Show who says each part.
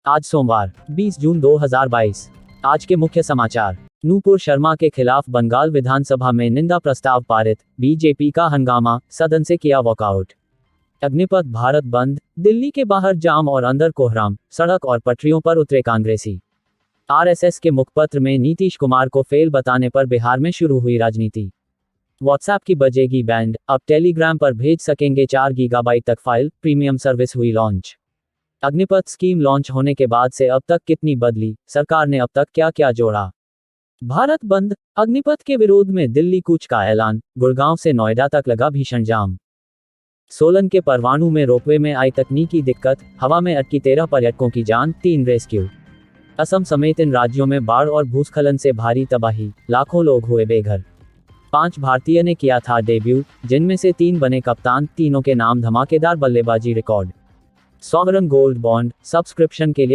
Speaker 1: आज सोमवार 20 जून 2022। आज के मुख्य समाचार। नूपुर शर्मा के खिलाफ बंगाल विधानसभा में निंदा प्रस्ताव पारित, बीजेपी का हंगामा, सदन से किया वॉकआउट। अग्निपथ भारत बंद, दिल्ली के बाहर जाम और अंदर कोहराम, सड़क और पटरियों पर उतरे कांग्रेसी। आरएसएस के मुखपत्र में नीतीश कुमार को फेल बताने पर बिहार में शुरू हुई राजनीति। व्हाट्सएप की बजेगी बैंड, अब टेलीग्राम पर भेज सकेंगे 4 गीगाबाइट तक फाइल, प्रीमियम सर्विस हुई लॉन्च। अग्निपथ स्कीम लॉन्च होने के बाद से अब तक कितनी बदली, सरकार ने अब तक क्या क्या जोड़ा। भारत बंद, अग्निपथ के विरोध में दिल्ली कूच का ऐलान, गुड़गांव से नोएडा तक लगा भीषण जाम। सोलन के परवाणु में रोपवे में आई तकनीकी दिक्कत, हवा में अटकी 13 पर्यटकों की जान, 3 रेस्क्यू। असम समेत इन राज्यों में बाढ़ और भूस्खलन से भारी तबाही, लाखों लोग हुए बेघर। 5 भारतीय ने किया था डेब्यू, जिनमें से 3 बने कप्तान, तीनों के नाम धमाकेदार बल्लेबाजी record. Sovereign gold bond subscription के लिए